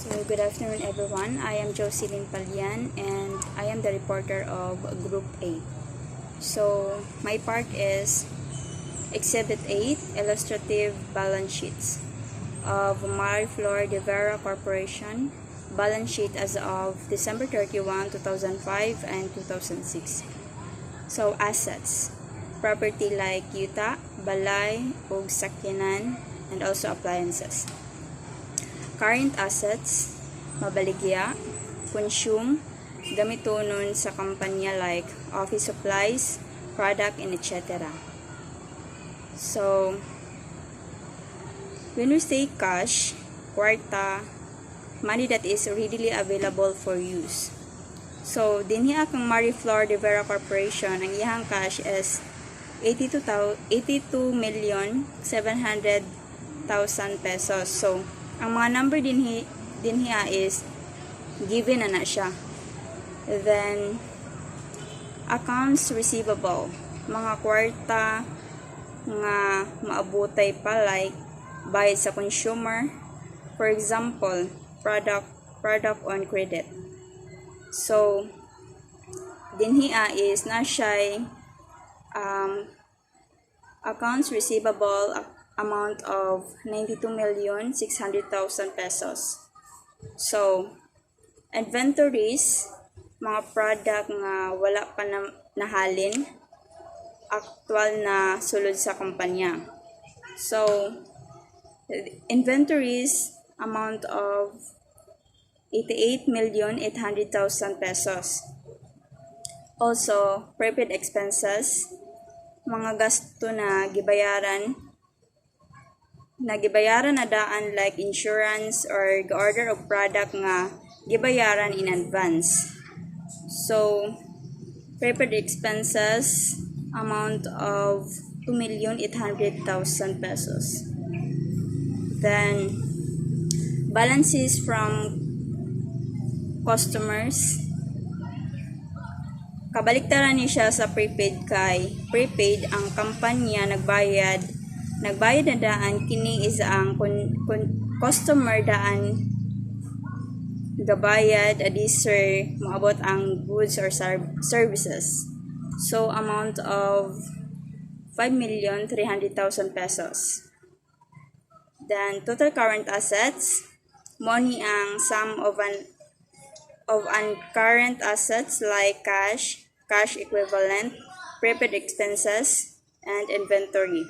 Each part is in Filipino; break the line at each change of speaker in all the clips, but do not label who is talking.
So, good afternoon everyone. I am Jocelyn Palian and I am the reporter of Group A. So, my part is Exhibit 8, Illustrative Balance Sheets of Mariflor de Vera Corporation, balance sheet as of December 31, 2005 and 2006. So, assets. Property like yuta, balay, ug sakyanan, and also appliances. Current assets, mabaligya, consume, gamitonon sa kampanya like office supplies, product, and etc. So, when we say cash, kwarta, money that is readily available for use. So, dinhi akong Mariflor de Vera Corporation, ang iyang cash is 82,700,000 pesos. So, ang mga number dinhi is given na siya. Then, accounts receivable, mga kwarta nga maabutay pa like bayad sa consumer, for example, product on credit. So, dinhi is na siya accounts receivable amount of 92,600,000 pesos. So, inventories, mga product nga wala pa nahalin, actual na sulod sa kumpanya. So, inventories amount of 88,800,000 pesos. Also, prepaid expenses, mga gasto na gibayaran na daan like insurance or order of product nga gibayaran in advance. So, prepaid expenses amount of 2,800,000 pesos. Then, balances from customers. Kabaliktaran ni siya sa prepaid kay prepaid ang kampanya nagbayad na daan, kini is ang customer daan gabayad sir maabot ang goods or services. So, amount of 5,300,000 pesos. Then, total current assets, money ang sum of current assets like cash equivalent, prepaid expenses, and inventory.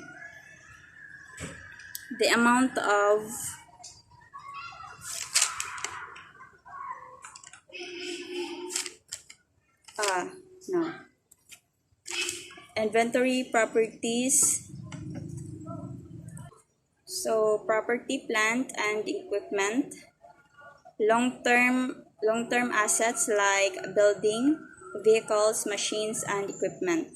The amount of inventory properties. So, property, plant, and equipment. Long-term assets like building, vehicles, machines, and equipment.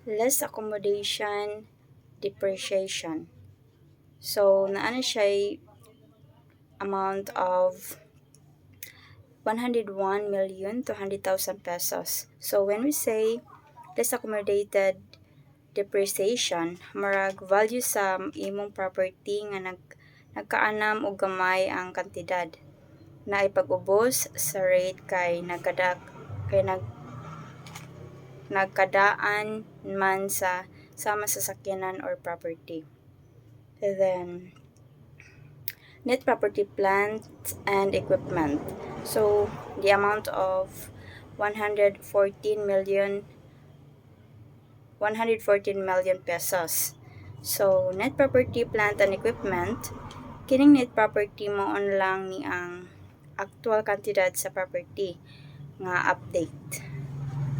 Less accommodation, depreciation. So, naano siya amount of 101,200,000 pesos. So, when we say less accommodated depreciation, marag value sa imong property nga nagkaanam og gamay ang kantidad na ipag-ubos sa rate kay nagkadaan man sa sama sa sakyanan or property. And then, net property, plant, and equipment. So, the amount of 114 million pesos. So, net property, plant, and equipment, kining net property mo on lang ni ang actual kantidad sa property nga update.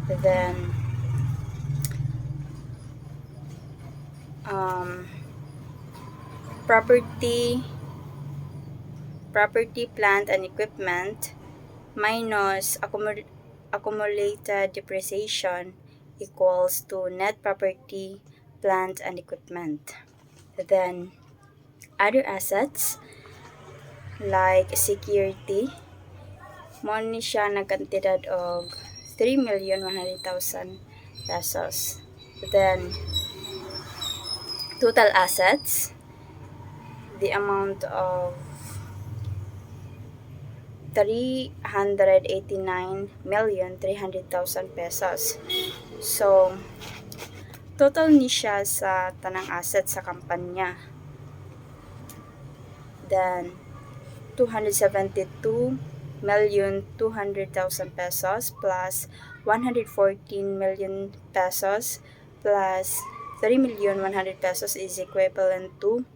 Then, property, plant, and equipment minus accumulated depreciation equals to net property, plant, and equipment. Then, other assets like security, mo ni siya nagkantidad og 3,100,000 pesos. Then, total assets, the amount of 389,300,000 pesos. So, total ni siya sa tanang asset sa kampanya. Then, 272,200,000 pesos plus 114 million pesos plus 3,100,000 pesos is equivalent to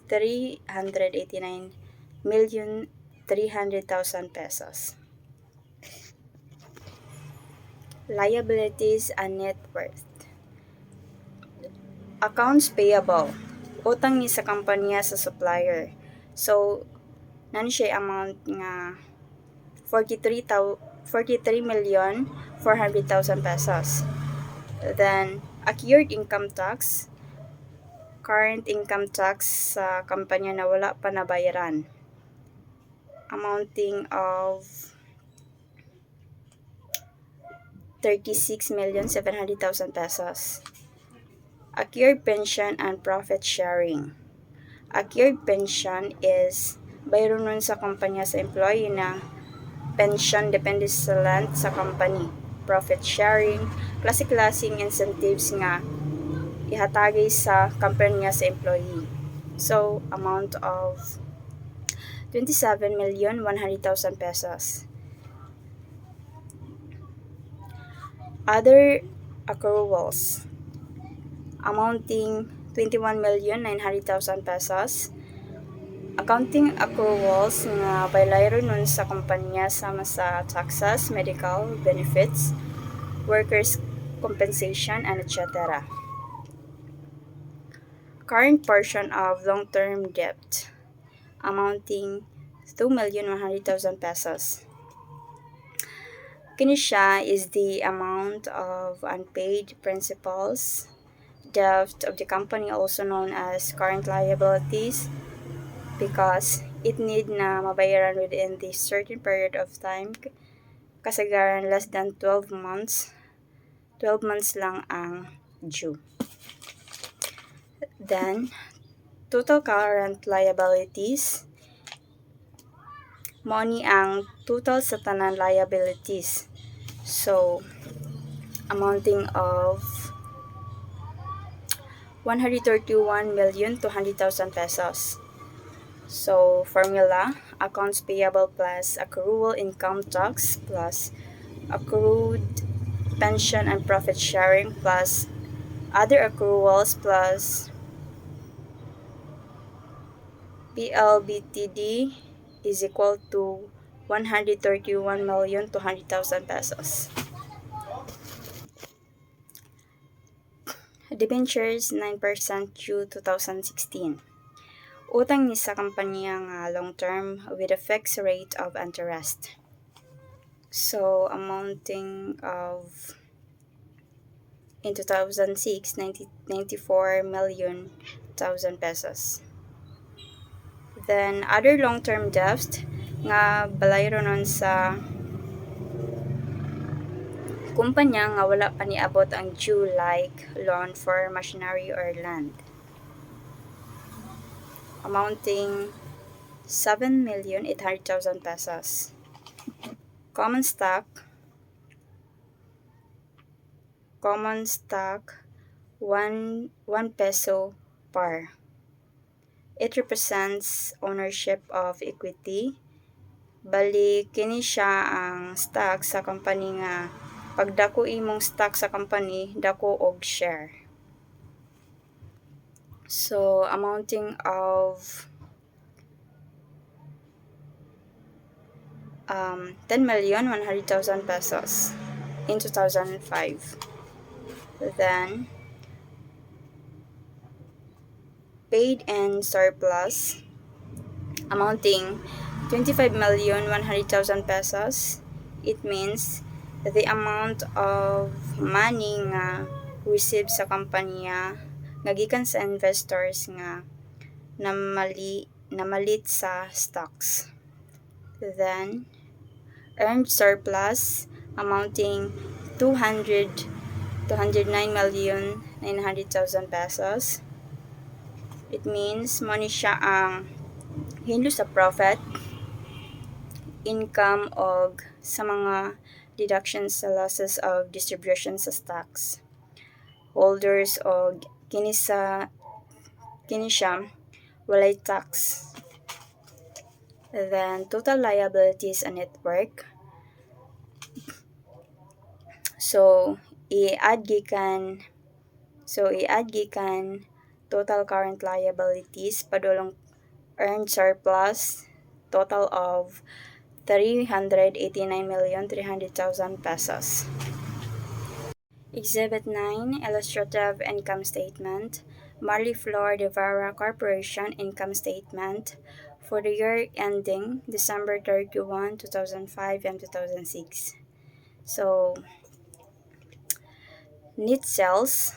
389,300,000 pesos. Liabilities and net worth. Accounts payable. Utang ni sa kampanya sa supplier. So, nani siya amount nga 43,400,000 pesos. Then, accrued income tax. Current income tax sa kampanya na wala pa nabayaran. Amounting of 36,700,000 pesos. Accrued pension and profit sharing. Accrued pension is bayron nun sa kampanya sa employee na pension depende sa land sa company. Profit sharing, klase-klaseng incentives nga ihatagay sa kampanya sa employee. So, amount of 27,100,000 pesos. Other accruals amounting 21,900,000 pesos. Accounting accruals nga baylayron nun sa kampanya sama sa taxes, medical benefits, workers' compensation, and etc. Current portion of long-term debt amounting 2,100,000 pesos. Kini siya is the amount of unpaid principals, debt of the company, also known as current liabilities, because it need na mabayaran within this certain period of time, kasagaran less than 12 months. 12 months lang ang due. Then, total current liabilities, money ang total sa tanan liabilities. So, amounting of 131,200,000 pesos. So, formula, accounts payable plus accrual income tax plus accrued pension and profit sharing plus other accruals plus PLBTD is equal to 131,200,000 pesos. Debentures 9% due 2016. Utang ni sa kampanya nga long term with a fixed rate of interest. So, amounting of in 2006, 94,000,000 pesos. Then, other long-term debts nga balayro nun sa kumpanya nga wala pa niabot ang due, like loan for machinery or land, amounting 7,800,000 pesos. Common stock 1 peso par. It represents ownership of equity. Bali, kini siya ang stock sa company nga pag dako imong stock sa company, dako og share. So, amounting of 10,100,000 pesos in 2005. Then, paid and surplus amounting 25,100,000 pesos. It means the amount of money nga received sa kampanya nga gikan sa investors nga namalit sa stocks. Then, earned surplus amounting 209,900,000 pesos. It means money siya ang hinlo sa profit income og sa mga deductions sa losses of distribution sa stocks holders og kini siya walay tax. Then total liabilities and network. So i-add gikan total current liabilities padulong earned surplus total of 389,300,000 pesos. Exhibit 9 Illustrative Income Statement Marley Flor de Vera Corporation Income Statement for the year ending December 31, 2005 and 2006. So, net sales,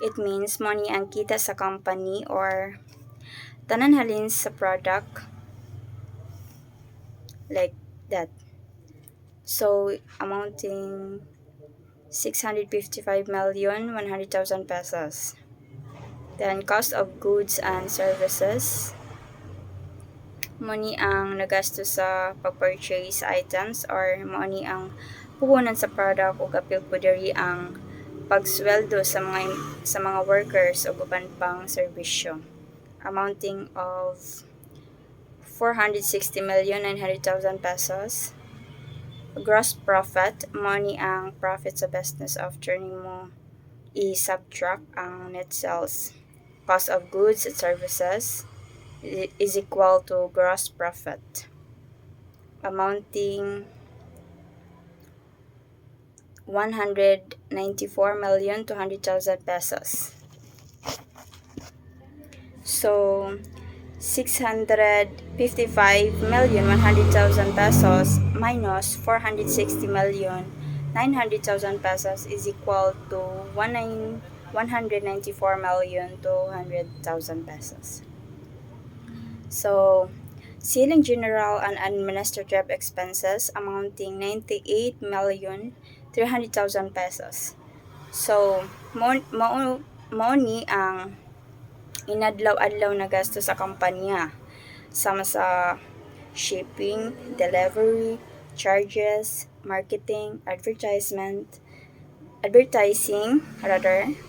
it means money ang kita sa company or tanan halin sa product like that. So, amounting 655,100,000 pesos. Then, cost of goods and services. Money ang nagasto sa pag-purchase items or money ang puhunan sa product o kapil po diri ang pagsweldo sa mga workers o uban pang serbisyo. Amounting of 460,900,000 pesos. Gross profit, money ang profit sa business after nimo i-subtract ang net sales. Cost of goods and services is equal to gross profit, amounting 194,200,000 pesos. So, 655,100,000 pesos minus 460,900,000 pesos is equal to 194,200,000 pesos. So, selling general and administrative expenses amounting 98,300,000 pesos. So, mo ni ang inadlaw-adlaw na gasto sa kampanya sama sa shipping, delivery, charges, marketing, advertising,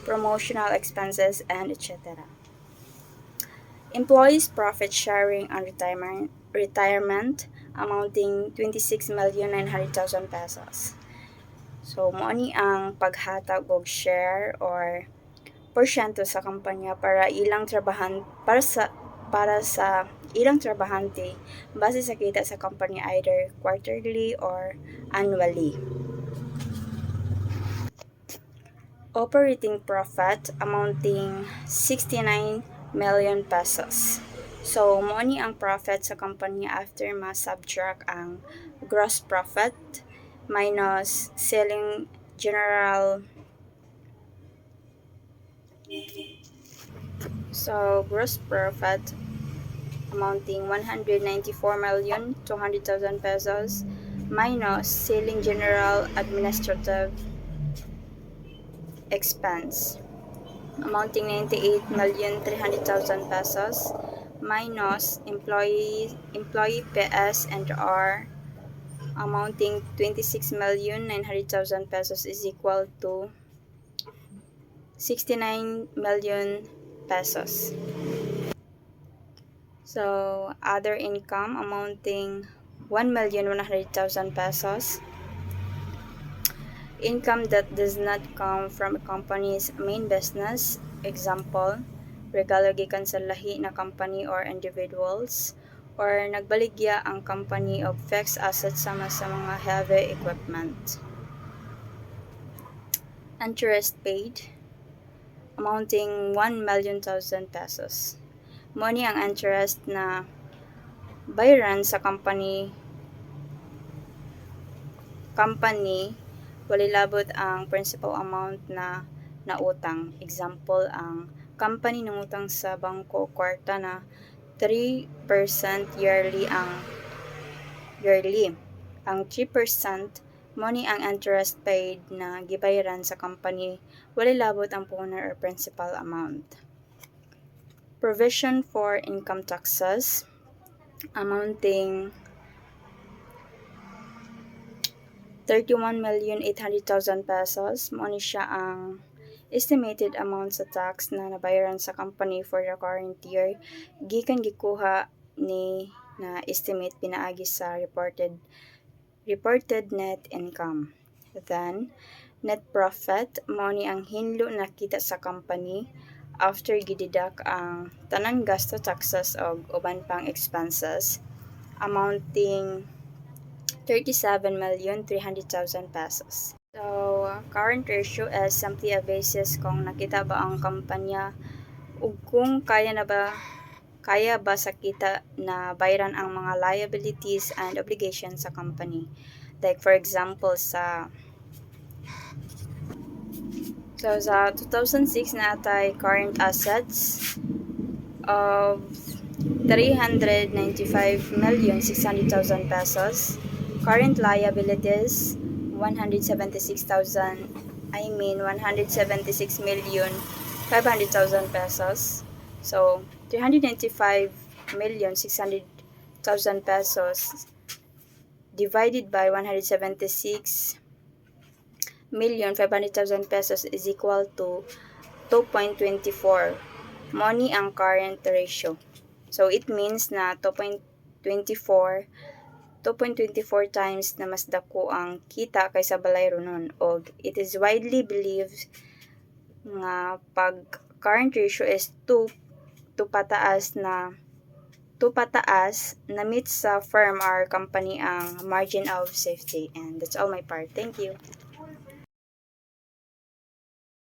promotional expenses, and etc. Employees' profit sharing and retirement amounting 26,900,000 pesos. So, mo ni ang paghatag og share or porsyento sa kampanya para sa ilang trabahante base sa kita sa kampanya either quarterly or annually. Operating profit amounting 69 million pesos. So, mo ni ang profit sa kampanya after ma-subtract ang gross profit minus selling general. So, gross profit amounting 194,200,000 pesos minus selling general administrative expense amounting 98,300,000 pesos minus employee PS and R amounting 26,900,000 pesos is equal to 69 million pesos. So, other income amounting 1,100,000 pesos. Income that does not come from a company's main business, example, regalo gikan sa lahi na company or individuals, or nagbaligya ang company of fixed assets sama sa mga heavy equipment. Interest paid amounting 1,000,000 pesos. Money ang interest na bayaran sa company walilabot ang principal amount na nautang. Example, ang company nangutang sa bangko kwarta na 3% yearly. Ang 3% money ang interest paid na gibayaran sa company walilabot ang puhunan or principal amount. Provision for income taxes amounting 31,800,000 pesos. Mo ni siya ang estimated amount sa tax na nabayaran sa company for the current year. Gikan gikuha ni na estimate pinaagi sa reported net income. Then, net profit mao ni ang hinlo nakita sa company after gideduct ang tanan gasto, taxes og uban pang expenses amounting 37,300,000 pesos. So, current ratio is simply a basis kung nakita ba ang kampanya ug kung kaya ba sa kita na bayaran ang mga liabilities and obligations sa company. Like for example sa 2006 natay current assets of 395,600,000 pesos. Current liabilities 176,500,000 pesos. So 395,600,000 pesos divided by 176,500,000 pesos is equal to 2.24. Money ang current ratio. So it means na 2.24 times na mas dako ang kita kaysa balay runon. O it is widely believed nga pag current ratio is 2 pataas na meet sa firm or company ang margin of safety. And that's all my part. Thank you.